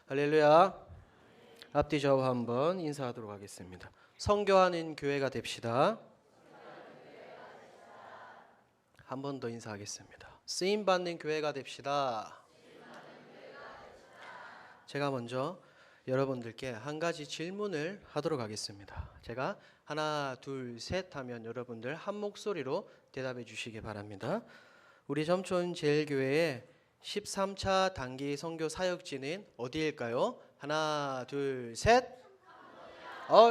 할렐루야. 앞뒤 좌우 한번 인사하도록 하겠습니다. 선교하는 교회가 됩시다. 한 번 더 인사하겠습니다. 쓰임받는 교회가 됩시다. 제가 먼저 여러분들께 한 가지 질문을 하도록 하겠습니다. 제가 하나, 둘, 셋 하면 여러분들 한 목소리로 대답해 주시기 바랍니다. 우리 점촌 제일교회의 13차 단기 선교 사역지는 어디일까요? 하나, 둘, 셋.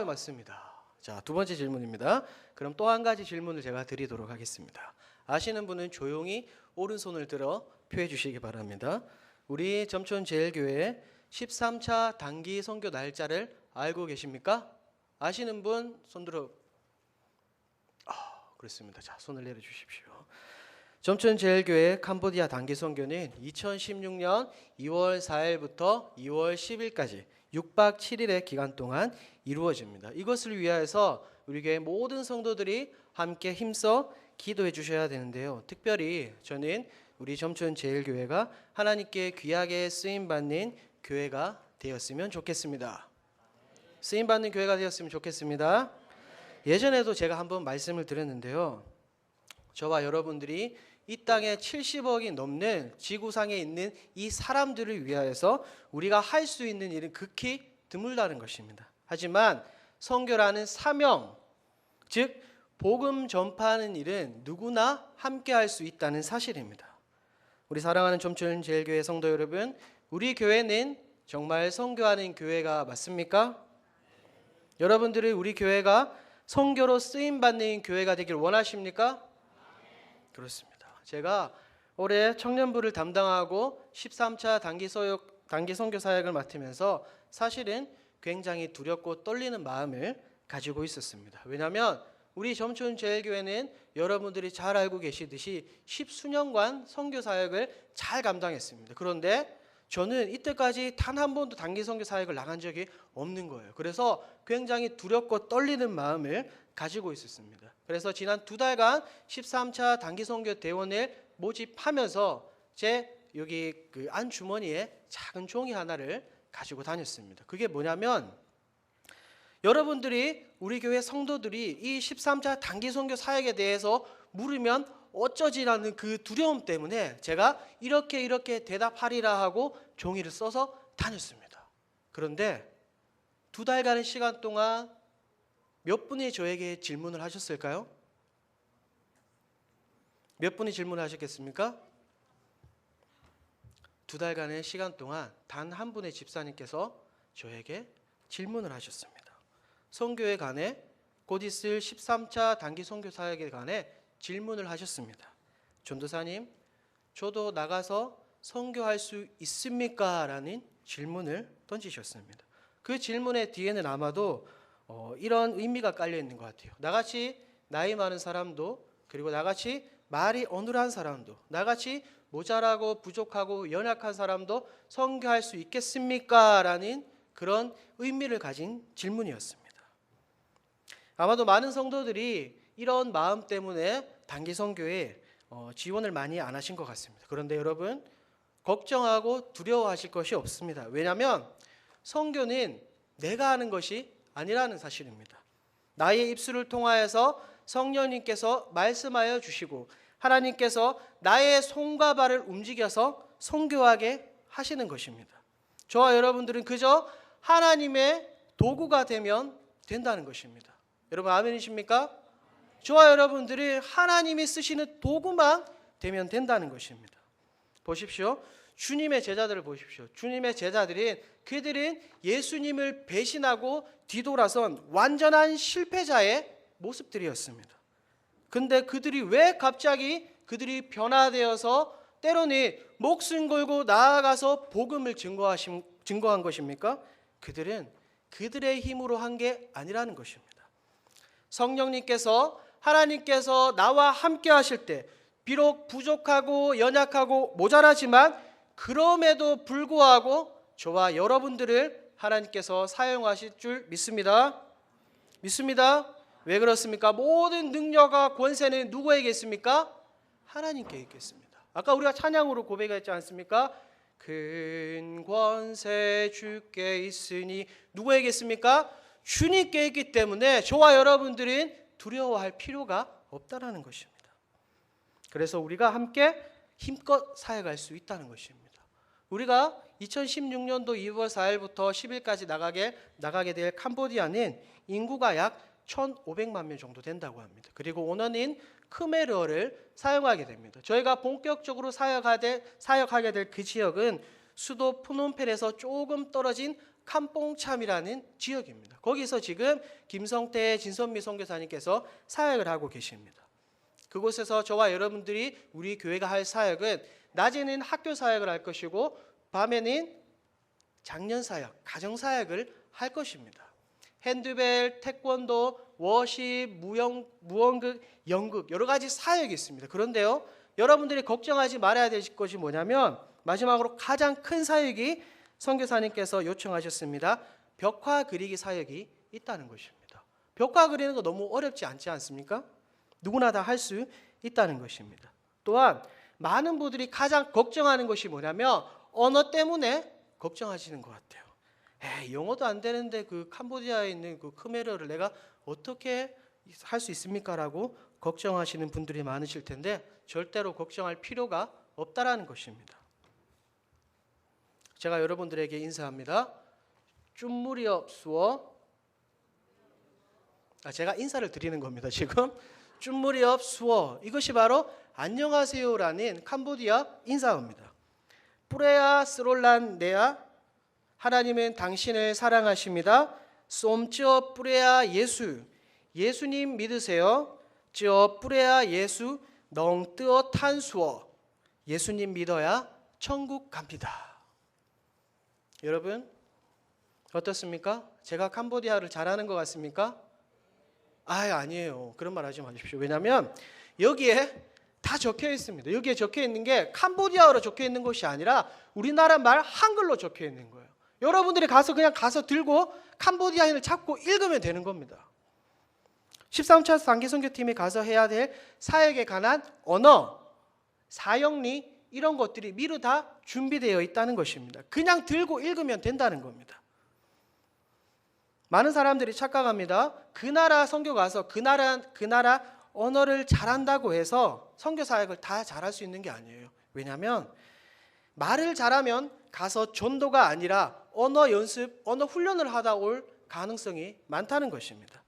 맞습니다. 자, 두 번째 질문입니다. 그럼 또 한 가지 질문을 제가 드리도록 하겠습니다. 아시는 분은 조용히 오른손을 들어 표해 주시기 바랍니다. 우리 점촌 제일교회 13차 단기 선교 날짜를 알고 계십니까? 아시는 분 손 들어. 그렇습니다. 자, 손을 내려 주십시오. 점촌 제일교회 캄보디아 단기 선교는 2016년 2월 4일부터 2월 10일까지 6박 7일의 기간 동안 이루어집니다. 이것을 위하여서 우리 교회 모든 성도들이 함께 힘써 기도해 주셔야 되는데요. 특별히 저는 우리 점촌 제일교회가 하나님께 귀하게 쓰임받는 교회가 되었으면 좋겠습니다. 쓰임받는 교회가 되었으면 좋겠습니다. 예전에도 제가 한번 말씀을 드렸는데요. 저와 여러분들이 이 땅에 70억이 넘는 지구상에 있는 이 사람들을 위하여서 우리가 할 수 있는 일은 극히 드물다는 것입니다. 하지만 선교라는 사명, 즉 복음 전파하는 일은 누구나 함께 할 수 있다는 사실입니다. 우리 사랑하는 점촌 제일교회 성도 여러분, 우리 교회는 정말 선교하는 교회가 맞습니까? 여러분들이 우리 교회가 선교로 쓰임받는 교회가 되길 원하십니까? 그렇습니다. 제가 올해 청년부를 담당하고 13차 단기 선교 사역을 맡으면서 사실은 굉장히 두렵고 떨리는 마음을 가지고 있었습니다. 왜냐하면 우리 점촌 제일교회는 여러분들이 잘 알고 계시듯이 10수년간 선교 사역을 잘 감당했습니다. 그런데 저는 이때까지 단 한 번도 단기 선교 사역을 나간 적이 없는 거예요. 그래서 굉장히 두렵고 떨리는 마음을 가지고 있었습니다. 그래서 지난 2달간 13차 단기 선교 대원을 모집하면서 제 여기 그 안주머니에 작은 종이 하나를 가지고 다녔습니다. 그게 뭐냐면 여러분들이 우리 교회 성도들이 이 13차 단기 선교 사역에 대해서 물으면 어쩌지라는 그 두려움 때문에 제가 이렇게 대답하리라 하고 종이를 써서 다녔습니다. 그런데 2달간의 시간 동안 몇 분이 저에게 질문을 하셨을까요? 몇 분이 질문을 하셨겠습니까? 2달간의 시간 동안 단 한 분의 집사님께서 저에게 질문을 하셨습니다. 선교에 관해 곧 있을 13차 단기 선교 사역에 관해 질문을 하셨습니다. 전도사님, 저도 나가서 선교할 수 있습니까? 라는 질문을 던지셨습니다. 그 질문의 뒤에는 아마도 이런 의미가 깔려 있는 것 같아요. 나같이 나이 많은 사람도, 그리고 나같이 말이 어눌한 사람도, 나같이 모자라고 부족하고 연약한 사람도 선교할 수 있겠습니까? 라는 그런 의미를 가진 질문이었습니다. 아마도 많은 성도들이 이런 마음 때문에 단기 선교에 지원을 많이 안 하신 것 같습니다. 그런데 여러분, 걱정하고 두려워하실 것이 없습니다. 왜냐하면 선교는 내가 하는 것이 아니라는 사실입니다. 나의 입술을 통하여서 성령님께서 말씀하여 주시고 하나님께서 나의 손과 발을 움직여서 선교하게 하시는 것입니다. 저와 여러분들은 그저 하나님의 도구가 되면 된다는 것입니다. 여러분 아멘이십니까? 저와 여러분들이 하나님이 쓰시는 도구만 되면 된다는 것입니다. 보십시오. 주님의 제자들을 보십시오. 주님의 제자들은 그들은 예수님을 배신하고 뒤돌아선 완전한 실패자의 모습들이었습니다. 근데 그들이 왜 갑자기 그들이 변화되어서 때로는 목숨 걸고 나아가서 복음을 증거한 것입니까? 그들은 그들의 힘으로 한 게 아니라는 것입니다. 성령님께서 하나님께서 나와 함께 하실 때 비록 부족하고 연약하고 모자라지만 그럼에도 불구하고 저와 여러분들을 하나님께서 사용하실 줄 믿습니다. 믿습니다. 왜 그렇습니까? 모든 능력과 권세는 누구에게 있습니까? 하나님께 있겠습니다. 아까 우리가 찬양으로 고백했지 않습니까? 큰 권세 주께 있으니 누구에게 있습니까? 주님께 있기 때문에 저와 여러분들은 두려워할 필요가 없다라는 것입니다. 그래서 우리가 함께 힘껏 사역할 수 있다는 것입니다. 우리가 2016년도 2월 4일부터 10일까지 나가게 될 캄보디아는 인구가 약 1,500만 명 정도 된다고 합니다. 그리고 오너는 크메르어를 사용하게 됩니다. 저희가 본격적으로 사역하게 될 그 지역은 수도 프놈펜에서 조금 떨어진 캄뽕참이라는 지역입니다. 거기서 지금 김성태 진선미 선교사님께서 사역을 하고 계십니다. 그곳에서 저와 여러분들이 우리 교회가 할 사역은 낮에는 학교 사역을 할 것이고 밤에는 장년 사역, 가정 사역을 할 것입니다. 핸드벨, 태권도, 워십, 무언극, 연극 여러 가지 사역이 있습니다. 그런데요, 여러분들이 걱정하지 말아야 될 것이 뭐냐면 마지막으로 가장 큰 사역이 선교사님께서 요청하셨습니다. 벽화 그리기 사역이 있다는 것입니다. 벽화 그리는 거 너무 어렵지 않지 않습니까? 누구나 다 할 수 있다는 것입니다. 또한 많은 분들이 가장 걱정하는 것이 뭐냐면 언어 때문에 걱정하시는 것 같아요. 영어도 안 되는데 그 캄보디아에 있는 그 크메르어를 내가 어떻게 할 수 있습니까? 라고 걱정하시는 분들이 많으실 텐데 절대로 걱정할 필요가 없다라는 것입니다. 제가 여러분들에게 인사합니다. 쭈무리업 수어. 제가 인사를 드리는 겁니다. 지금 쭈무리업 수어. 이것이 바로 안녕하세요라는 캄보디아 인사어입니다. 뿌레야 스롤란 네야. 하나님은 당신을 사랑하십니다. 쏨쩌 뿌레야 예수. 예수님 믿으세요. 쩌 뿌레야 예수 넝뜨어 탄수어. 예수님 믿어야 천국 갑니다. 여러분 어떻습니까? 제가 캄보디아를 잘하는 것 같습니까? 아니에요. 그런 말 하지 마십시오. 왜냐하면 여기에 다 적혀 있습니다. 여기에 적혀 있는 게 캄보디아어로 적혀 있는 것이 아니라 우리나라 말 한글로 적혀 있는 거예요. 여러분들이 그냥 가서 들고 캄보디아인을 잡고 읽으면 되는 겁니다. 13차 단기선교팀이 가서 해야 될 사역에 관한 언어, 사역리 이런 것들이 미리 다 준비되어 있다는 것입니다. 그냥 들고 읽으면 된다는 겁니다. 많은 사람들이 착각합니다. 그 나라 선교 가서 그 나라 언어를 잘한다고 해서 선교 사역을 다 잘할 수 있는 게 아니에요. 왜냐하면 말을 잘하면 가서 전도가 아니라 언어 연습, 언어 훈련을 하다 올 가능성이 많다는 것입니다.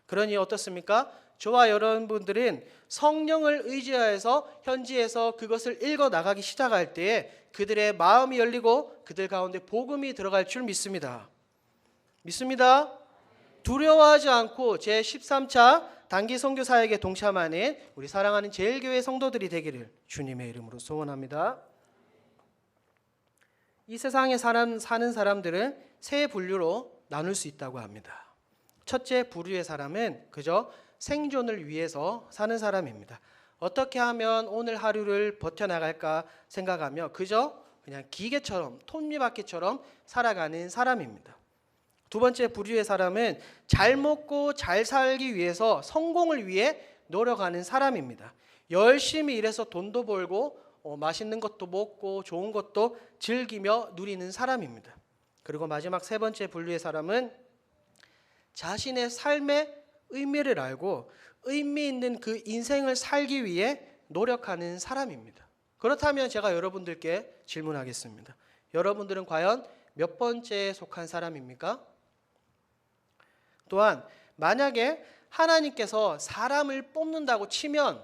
그러니 어떻습니까? 저와 여러분들은 성령을 의지하여서 현지에서 그것을 읽어 나가기 시작할 때에 그들의 마음이 열리고 그들 가운데 복음이 들어갈 줄 믿습니다. 믿습니다. 두려워하지 않고 제13차 단기 선교 사역에 동참하는 우리 사랑하는 제일교회 성도들이 되기를 주님의 이름으로 소원합니다. 이 세상에 사는 사람들은 세 분류로 나눌 수 있다고 합니다. 첫째 부류의 사람은 그저 생존을 위해서 사는 사람입니다. 어떻게 하면 오늘 하루를 버텨나갈까 생각하며 그저 그냥 기계처럼 톱니바퀴처럼 살아가는 사람입니다. 두 번째 부류의 사람은 잘 먹고 잘 살기 위해서 성공을 위해 노력하는 사람입니다. 열심히 일해서 돈도 벌고 맛있는 것도 먹고 좋은 것도 즐기며 누리는 사람입니다. 그리고 마지막 세 번째 분류의 사람은 자신의 삶의 의미를 알고 의미 있는 그 인생을 살기 위해 노력하는 사람입니다. 그렇다면 제가 여러분들께 질문하겠습니다. 여러분들은 과연 몇 번째에 속한 사람입니까? 또한 만약에 하나님께서 사람을 뽑는다고 치면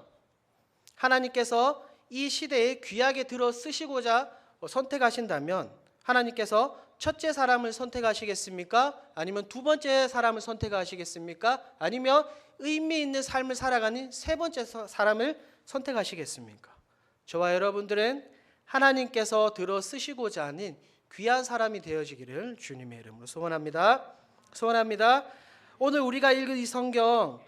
하나님께서 이 시대에 귀하게 들어 쓰시고자 선택하신다면 하나님께서 첫째 사람을 선택하시겠습니까? 아니면 두 번째 사람을 선택하시겠습니까? 아니면 의미 있는 삶을 살아가는 세 번째 사람을 선택하시겠습니까? 저와 여러분들은 하나님께서 들어 쓰시고자 하는 귀한 사람이 되어지기를 주님의 이름으로 소원합니다. 소원합니다. 오늘 우리가 읽은 이 성경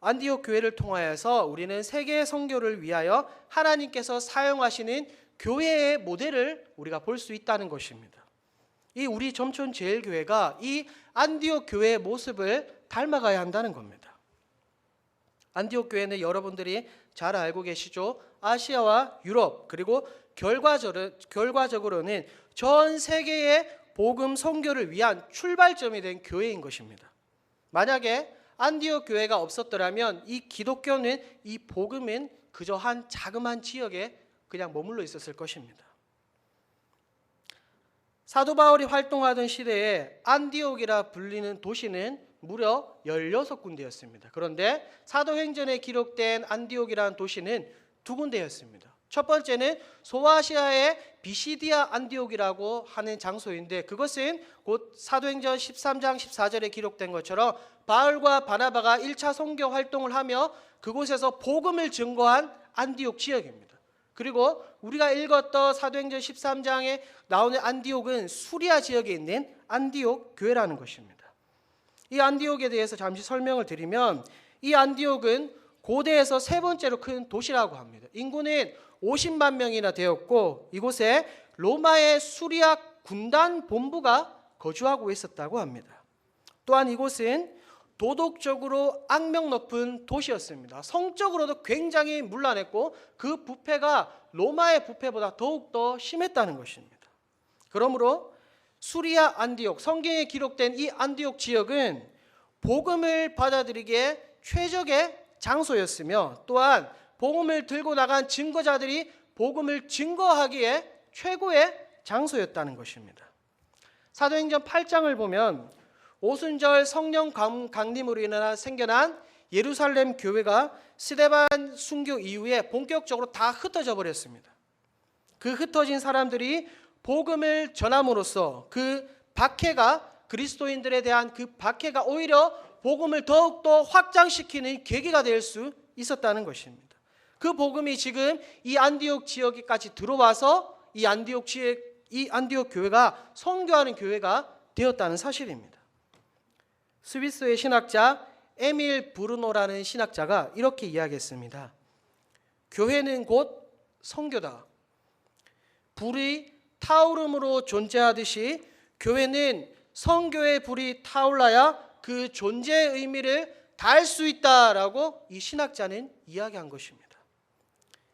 안디옥 교회를 통하여서 우리는 세계 선교를 위하여 하나님께서 사용하시는 교회의 모델을 우리가 볼 수 있다는 것입니다. 이 우리 점촌 제일교회가 이 안디옥 교회의 모습을 닮아가야 한다는 겁니다. 안디옥 교회는 여러분들이 잘 알고 계시죠? 아시아와 유럽 그리고 결과적으로는 전 세계의 복음 선교를 위한 출발점이 된 교회인 것입니다. 만약에 안디옥 교회가 없었더라면 이 기독교는, 이 복음은 그저 한 자그마한 지역에 그냥 머물러 있었을 것입니다. 사도 바울이 활동하던 시대에 안디옥이라 불리는 도시는 무려 16군데였습니다. 그런데 사도행전에 기록된 안디옥이라는 도시는 2군데였습니다. 첫 번째는 소아시아의 비시디아 안디옥이라고 하는 장소인데, 그것은 곧 사도행전 13장 14절에 기록된 것처럼 바울과 바나바가 1차 선교 활동을 하며 그곳에서 복음을 증거한 안디옥 지역입니다. 그리고 우리가 읽었던 사도행전 13장에 나오는 안디옥은 수리아 지역에 있는 안디옥 교회라는 것입니다. 이 안디옥에 대해서 잠시 설명을 드리면, 이 안디옥은 고대에서 세 번째로 큰 도시라고 합니다. 인구는 50만 명이나 되었고, 이곳에 로마의 수리아 군단 본부가 거주하고 있었다고 합니다. 또한 이곳은 도덕적으로 악명 높은 도시였습니다. 성적으로도 굉장히 문란했고, 그 부패가 로마의 부패보다 더욱더 심했다는 것입니다. 그러므로 수리아 안디옥, 성경에 기록된 이 안디옥 지역은 복음을 받아들이기에 최적의 장소였으며, 또한 복음을 들고 나간 증거자들이 복음을 증거하기에 최고의 장소였다는 것입니다. 사도행전 8장을 보면 오순절 성령 강림으로 인해 생겨난 예루살렘 교회가 스데반 순교 이후에 본격적으로 다 흩어져 버렸습니다. 그 흩어진 사람들이 복음을 전함으로써 그 박해가, 그리스도인들에 대한 그 박해가 오히려 복음을 더욱더 확장시키는 계기가 될 수 있었다는 것입니다. 그 복음이 지금 이 안디옥 지역까지 들어와서 이 안디옥 교회가 선교하는 교회가 되었다는 사실입니다. 스위스의 신학자 에밀 브루노라는 신학자가 이렇게 이야기했습니다. 교회는 곧 선교다. 불이 타오름으로 존재하듯이 교회는 선교의 불이 타올라야 그 존재의 의미를 다할 수 있다라고 이 신학자는 이야기한 것입니다.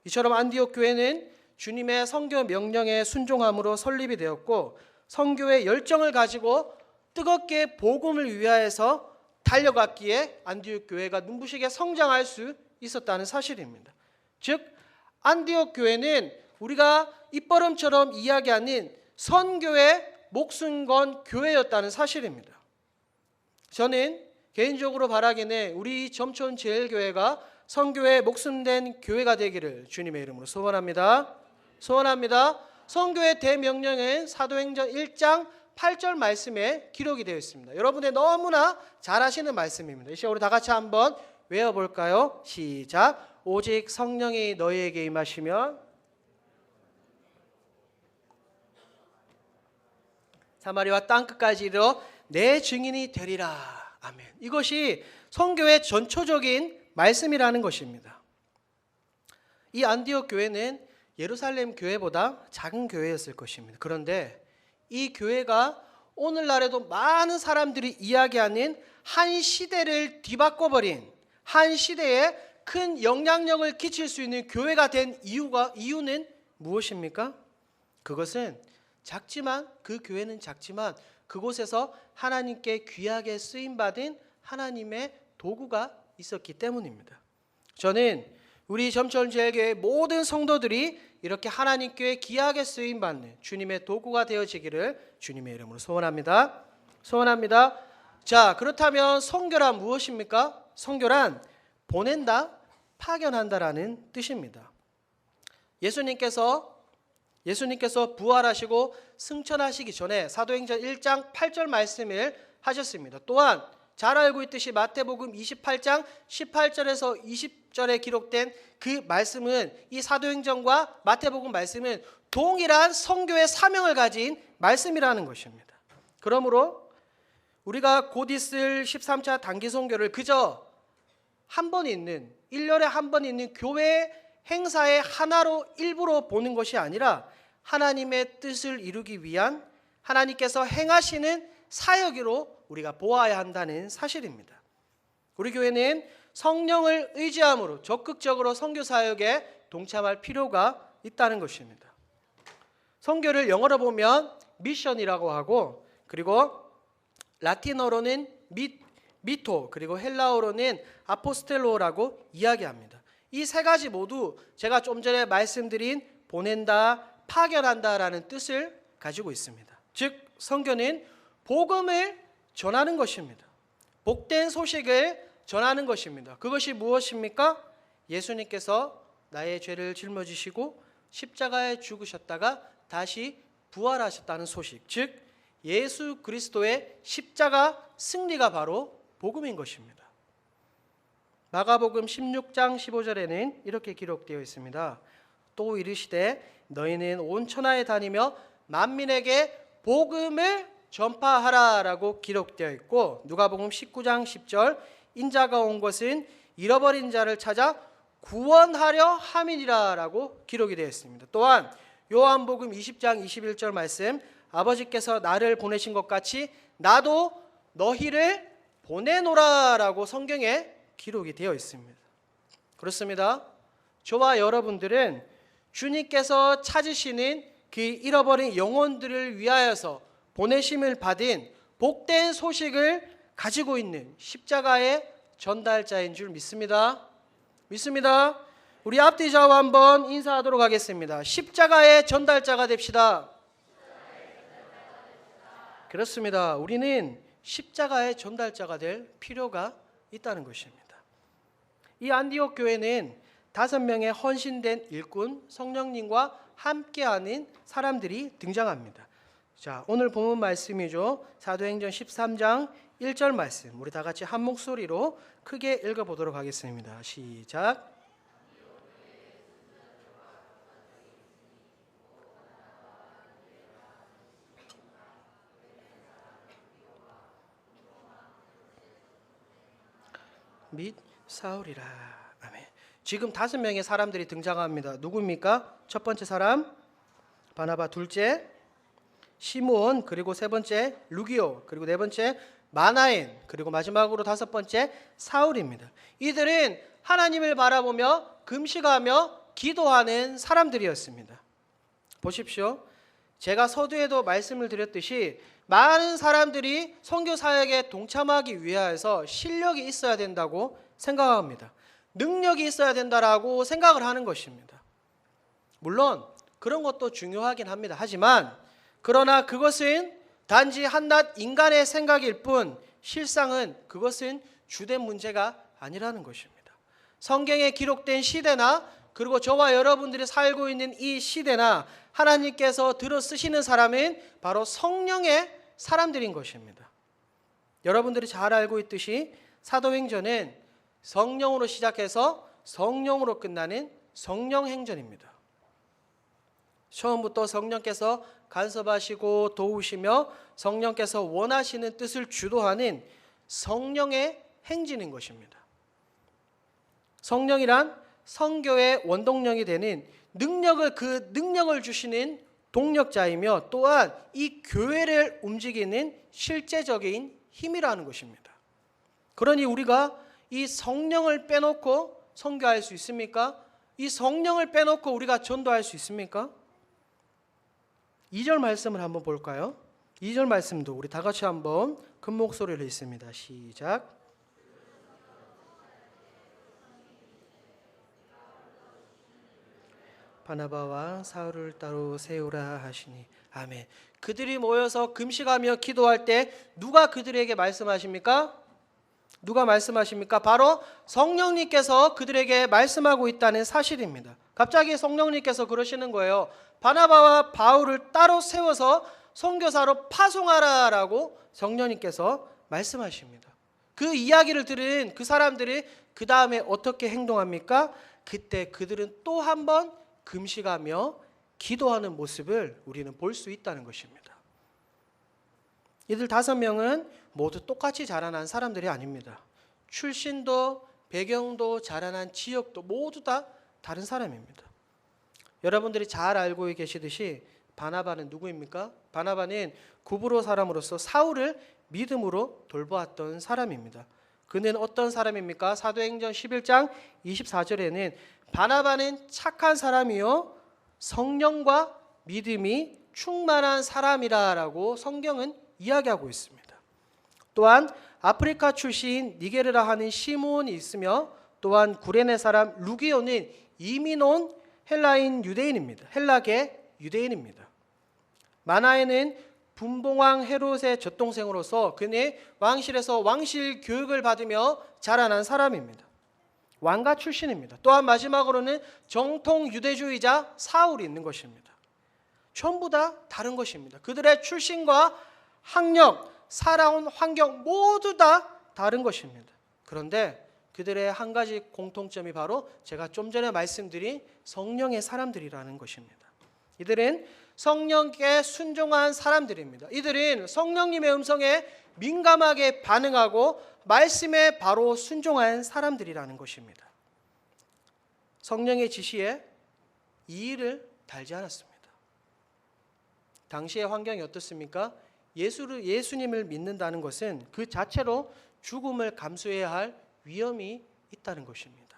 이처럼 안디옥 교회는 주님의 선교 명령에 순종함으로 설립이 되었고, 선교의 열정을 가지고 뜨겁게 복음을 위하여서 달려갔기에 안디옥 교회가 눈부시게 성장할 수 있었다는 사실입니다. 즉 안디옥 교회는 우리가 입버릇처럼 이야기하는 선교에 목숨 건 교회였다는 사실입니다. 저는 개인적으로 바라기는 우리 점촌제일교회가 선교에 목숨된 교회가 되기를 주님의 이름으로 소원합니다. 선교의 대명령은 사도행전 1장 8절 말씀에 기록이 되어 있습니다. 여러분의 너무나 잘 아시는 말씀입니다. 이 시간 우리 다 같이 한번 외워볼까요? 시작. 오직 성령이 너희에게 임하시면 사마리아와 땅끝까지 이르러 내 증인이 되리라. 아멘. 이것이 선교의 전초적인 말씀이라는 것입니다. 이 안디옥 교회는 예루살렘 교회보다 작은 교회였을 것입니다. 그런데 이 교회가 오늘날에도 많은 사람들이 이야기하는 한 시대를 뒤바꿔버린, 한 시대에 큰 영향력을 끼칠 수 있는 교회가 된 이유는 무엇입니까? 그것은 그 교회는 작지만 그곳에서 하나님께 귀하게 쓰임받은 하나님의 도구가 있었기 때문입니다. 저는 우리 점천제일교회 모든 성도들이 이렇게 하나님께 귀하게 쓰임받는 주님의 도구가 되어지기를 주님의 이름으로 소원합니다. 자, 그렇다면 선교란 무엇입니까? 선교란 보낸다, 파견한다라는 뜻입니다. 예수님께서 부활하시고 승천하시기 전에 사도행전 1장 8절 말씀을 하셨습니다. 또한 잘 알고 있듯이 마태복음 28장 18절에서 20절에 기록된 그 말씀은, 이 사도행전과 마태복음 말씀은 동일한 선교의 사명을 가진 말씀이라는 것입니다. 그러므로 우리가 곧 있을 13차 단기 선교를 그저 한 번 있는, 1년에 한 번 있는 교회 행사의 하나로 일부러 보는 것이 아니라 하나님의 뜻을 이루기 위한 하나님께서 행하시는 사역으로 우리가 보아야 한다는 사실입니다. 우리 교회는 성령을 의지함으로 적극적으로 선교 사역에 동참할 필요가 있다는 것입니다. 선교를 영어로 보면 미션이라고 하고, 그리고 라틴어로는 미토, 그리고 헬라어로는 아포스텔로라고 이야기합니다. 이 세 가지 모두 제가 좀 전에 말씀드린 보낸다, 파견한다라는 뜻을 가지고 있습니다. 즉 선교는 복음을 전하는 것입니다. 복된 소식을 전하는 것입니다. 그것이 무엇입니까? 예수님께서 나의 죄를 짊어지시고 십자가에 죽으셨다가 다시 부활하셨다는 소식, 즉 예수 그리스도의 십자가 승리가 바로 복음인 것입니다. 마가복음 16장 15절에는 이렇게 기록되어 있습니다. 또 이르시되 너희는 온 천하에 다니며 만민에게 복음을 전파하라 라고 기록되어 있고, 누가복음 19장 10절 인자가 온 것은 잃어버린 자를 찾아 구원하려 함이니라 라고 기록이 되어 있습니다. 또한 요한복음 20장 21절 말씀, 아버지께서 나를 보내신 것 같이 나도 너희를 보내노라 라고 성경에 기록이 되어 있습니다. 그렇습니다. 저와 여러분들은 주님께서 찾으시는 그 잃어버린 영혼들을 위하여서 보내심을 받은 복된 소식을 가지고 있는 십자가의 전달자인 줄 믿습니다. 믿습니다. 우리 앞뒤 좌우 한번 인사하도록 하겠습니다. 십자가의 전달자가 됩시다. 그렇습니다. 우리는 십자가의 전달자가 될 필요가 있다는 것입니다. 이 안디옥 교회는 5명의 헌신된 일꾼 성령님과 함께하는 사람들이 등장합니다. 자, 오늘 본문 말씀이죠. 사도행전 13장 1절 말씀, 우리 다 같이 한 목소리로 크게 읽어보도록 하겠습니다. 시작. 및 사울이라. 아멘. 지금 5명의 사람들이 등장합니다. 누구입니까? 첫 번째 사람 바나바, 둘째 시몬, 그리고 세 번째 루기오, 그리고 네 번째 마나엔, 그리고 마지막으로 5번째 사울입니다. 이들은 하나님을 바라보며 금식하며 기도하는 사람들이었습니다. 보십시오. 제가 서두에도 말씀을 드렸듯이 많은 사람들이 선교 사역에 동참하기 위하여서 실력이 있어야 된다고 생각합니다. 능력이 있어야 된다라고 생각을 하는 것입니다. 물론 그런 것도 중요하긴 합니다. 하지만 그러나 그것은 단지 한낱 인간의 생각일 뿐 실상은 그것은 주된 문제가 아니라는 것입니다. 성경에 기록된 시대나 그리고 저와 여러분들이 살고 있는 이 시대나 하나님께서 들어 쓰시는 사람은 바로 성령의 사람들인 것입니다. 여러분들이 잘 알고 있듯이 사도행전은 성령으로 시작해서 성령으로 끝나는 성령행전입니다. 처음부터 성령께서 간섭하시고 도우시며 성령께서 원하시는 뜻을 주도하는 성령의 행진인 것입니다. 성령이란 선교의 원동력이 되는 그 능력을 주시는 동력자이며 또한 이 교회를 움직이는 실제적인 힘이라는 것입니다. 그러니 우리가 이 성령을 빼놓고 선교할 수 있습니까? 이 성령을 빼놓고 우리가 전도할 수 있습니까? 2절 말씀을 한번 볼까요? 2절 말씀도 우리 다 같이 한번 큰 목소리로 읽습니다. 시작. 바나바와 사울을 따로 세우라 하시니. 아멘. 그들이 모여서 금식하며 기도할 때 누가 그들에게 말씀하십니까? 누가 말씀하십니까? 바로 성령님께서 그들에게 말씀하고 있다는 사실입니다. 갑자기 성령님께서 그러시는 거예요. 바나바와 바울을 따로 세워서 선교사로 파송하라라고 성령님께서 말씀하십니다. 그 이야기를 들은 그 사람들이 그 다음에 어떻게 행동합니까? 그때 그들은 또 한 번 금식하며 기도하는 모습을 우리는 볼 수 있다는 것입니다. 이들 5명은 모두 똑같이 자라난 사람들이 아닙니다. 출신도 배경도 자라난 지역도 모두 다 다른 사람입니다. 여러분들이 잘 알고 계시듯이 바나바는 누구입니까? 바나바는 구브로 사람으로서 사울을 믿음으로 돌보았던 사람입니다. 그는 어떤 사람입니까? 사도행전 11장 24절에는 바나바는 착한 사람이요 성령과 믿음이 충만한 사람이라고 성경은 이야기하고 있습니다. 또한 아프리카 출신 니게르라 하는 시몬이 있으며 또한 구레네 사람 루기오는 이민 온 헬라인 유대인입니다. 헬라계 유대인입니다. 마나에는 분봉왕 헤롯의 젖동생으로서 그는 왕실에서 왕실 교육을 받으며 자라난 사람입니다. 왕가 출신입니다. 또한 마지막으로는 정통 유대주의자 사울이 있는 것입니다. 전부 다 다른 것입니다. 그들의 출신과 학력, 살아온 환경 모두 다 다른 것입니다. 그런데 그들의 한 가지 공통점이 바로 제가 좀 전에 말씀드린 성령의 사람들이라는 것입니다. 이들은 성령께 순종한 사람들입니다. 이들은 성령님의 음성에 민감하게 반응하고 말씀에 바로 순종한 사람들이라는 것입니다. 성령의 지시에 이의를 달지 않았습니다. 당시의 환경이 어떻습니까? 예수님을 믿는다는 것은 그 자체로 죽음을 감수해야 할 위험이 있다는 것입니다.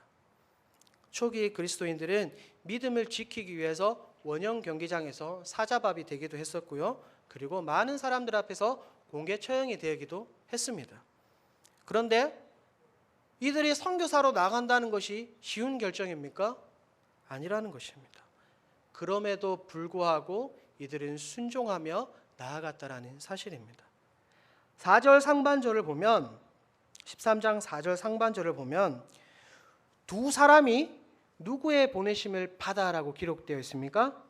초기 그리스도인들은 믿음을 지키기 위해서 원형 경기장에서 사자밥이 되기도 했었고요. 그리고 많은 사람들 앞에서 공개 처형이 되기도 했습니다. 그런데 이들이 선교사로 나간다는 것이 쉬운 결정입니까? 아니라는 것입니다. 그럼에도 불구하고 이들은 순종하며 나아갔다라는 사실입니다. 4절 상반절을 보면 13장 4절 상반절을 보면 두 사람이 누구의 보내심을 받아라고 기록되어 있습니까?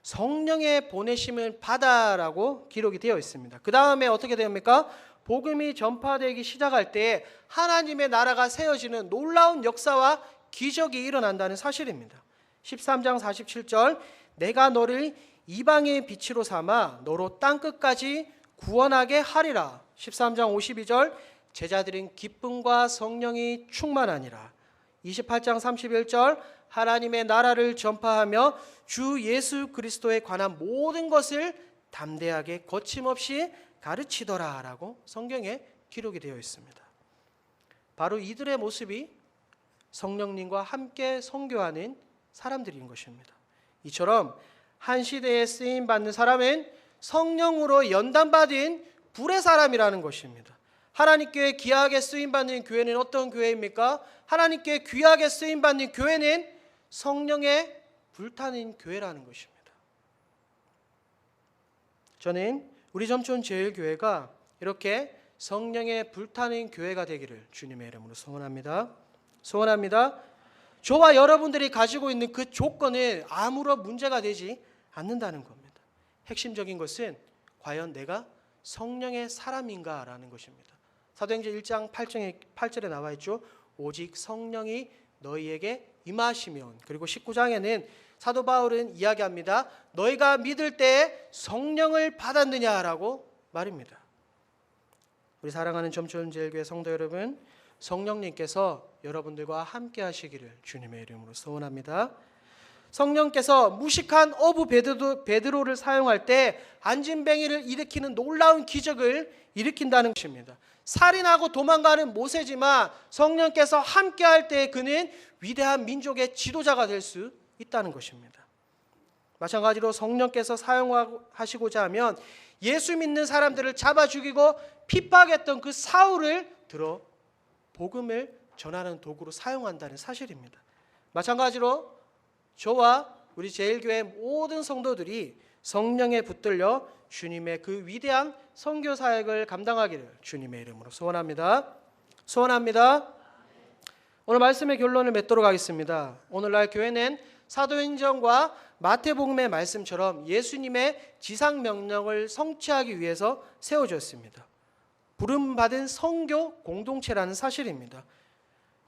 성령의 보내심을 받아라고 기록이 되어 있습니다. 그 다음에 어떻게 됩니까? 복음이 전파되기 시작할 때 하나님의 나라가 세워지는 놀라운 역사와 기적이 일어난다는 사실입니다. 13장 47절 내가 너를 이방의 빛으로 삼아 너로 땅끝까지 구원하게 하리라. 13장 52절 제자들은 기쁨과 성령이 충만하니라. 28장 31절 하나님의 나라를 전파하며 주 예수 그리스도에 관한 모든 것을 담대하게 거침없이 가르치더라 라고 성경에 기록이 되어 있습니다. 바로 이들의 모습이 성령님과 함께 선교하는 사람들인 것입니다. 이처럼 한 시대에 쓰임받는 사람은 성령으로 연단받은 불의 사람이라는 것입니다. 하나님께 귀하게 쓰임받는 교회는 어떤 교회입니까? 하나님께 귀하게 쓰임받는 교회는 성령에 불타는 교회라는 것입니다. 저는 우리 점촌제일교회가 이렇게 성령에 불타는 교회가 되기를 주님의 이름으로 소원합니다. 소원합니다. 저와 여러분들이 가지고 있는 그 조건은 아무런 문제가 되지 않는다는 겁니다. 핵심적인 것은 과연 내가 성령의 사람인가라는 것입니다. 사도행전 1장 8절에 나와 있죠. 오직 성령이 너희에게 임하시면. 그리고 19장에는 사도 바울은 이야기합니다. 너희가 믿을 때에 성령을 받았느냐라고 말입니다. 우리 사랑하는 점촌제일교회 성도 여러분, 성령님께서 여러분들과 함께 하시기를 주님의 이름으로 소원합니다. 성령께서 무식한 어부 베드로를 사용할 때 안진뱅이를 일으키는 놀라운 기적을 일으킨다는 것입니다. 살인하고 도망가는 모세지만 성령께서 함께할 때 그는 위대한 민족의 지도자가 될 수 있다는 것입니다. 마찬가지로 성령께서 사용하시고자 하면 예수 믿는 사람들을 잡아 죽이고 핍박했던 그 사울을 들어 복음을 전하는 도구로 사용한다는 사실입니다. 마찬가지로 저와 우리 제일교회 모든 성도들이 성령에 붙들려 주님의 그 위대한 선교 사역을 감당하기를 주님의 이름으로 소원합니다. 소원합니다. 오늘 말씀의 결론을 맺도록 하겠습니다. 오늘날 교회는 사도행전과 마태복음의 말씀처럼 예수님의 지상 명령을 성취하기 위해서 세워졌습니다. 부름받은 선교 공동체라는 사실입니다.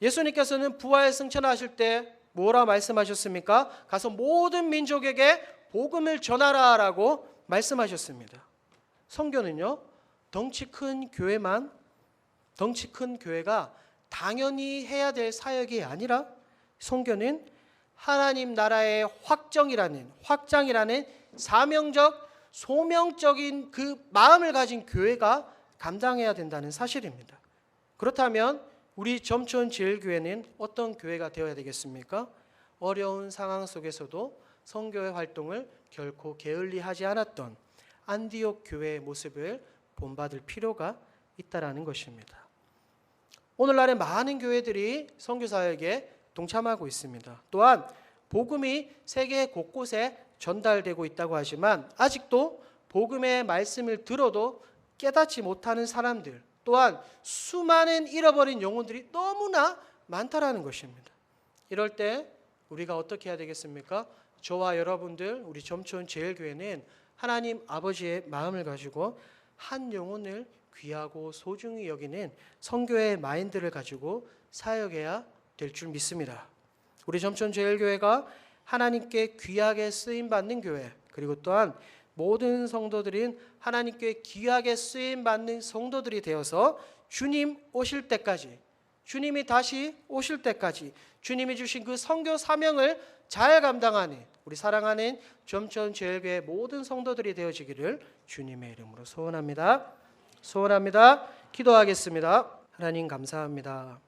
예수님께서는 부활 승천하실 때 뭐라 말씀하셨습니까? 가서 모든 민족에게 복음을 전하라라고 말씀하셨습니다. 선교는요, 덩치 큰 교회가 당연히 해야 될 사역이 아니라 선교는 하나님 나라의 확장이라는 사명적, 소명적인 그 마음을 가진 교회가 감당해야 된다는 사실입니다. 그렇다면 우리 점촌제일교회는 어떤 교회가 되어야 되겠습니까? 어려운 상황 속에서도 선교의 활동을 결코 게을리하지 않았던 안디옥 교회의 모습을 본받을 필요가 있다라는 것입니다. 오늘날의 많은 교회들이 선교 사역에 동참하고 있습니다. 또한 복음이 세계 곳곳에 전달되고 있다고 하지만 아직도 복음의 말씀을 들어도 깨닫지 못하는 사람들, 또한 수많은 잃어버린 영혼들이 너무나 많다라는 것입니다. 이럴 때 우리가 어떻게 해야 되겠습니까? 저와 여러분들, 우리 점촌 제일교회는 하나님 아버지의 마음을 가지고 한 영혼을 귀하고 소중히 여기는 선교의 마인드를 가지고 사역해야 될 줄 믿습니다. 우리 점촌 제일교회가 하나님께 귀하게 쓰임받는 교회, 그리고 또한 모든 성도들인 하나님께 귀하게 쓰임받는 성도들이 되어서 주님 오실 때까지, 주님이 다시 오실 때까지 주님이 주신 그 선교 사명을 잘 감당하는 우리 사랑하는 점촌 제일교회 모든 성도들이 되어지기를 주님의 이름으로 소원합니다. 소원합니다. 기도하겠습니다. 하나님 감사합니다.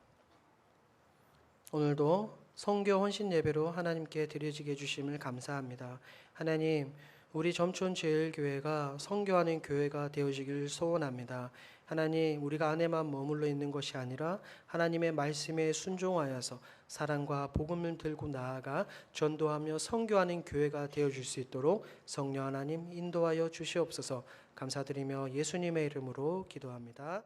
오늘도 선교 헌신 예배로 하나님께 드려지게 해주심을 감사합니다. 하나님, 우리 점촌 제일교회가 선교하는 교회가 되어지길 소원합니다. 하나님, 우리가 안에만 머물러 있는 것이 아니라 하나님의 말씀에 순종하여서 사랑과 복음을 들고 나아가 전도하며 선교하는 교회가 되어줄 수 있도록 성령 하나님 인도하여 주시옵소서. 감사드리며 예수님의 이름으로 기도합니다.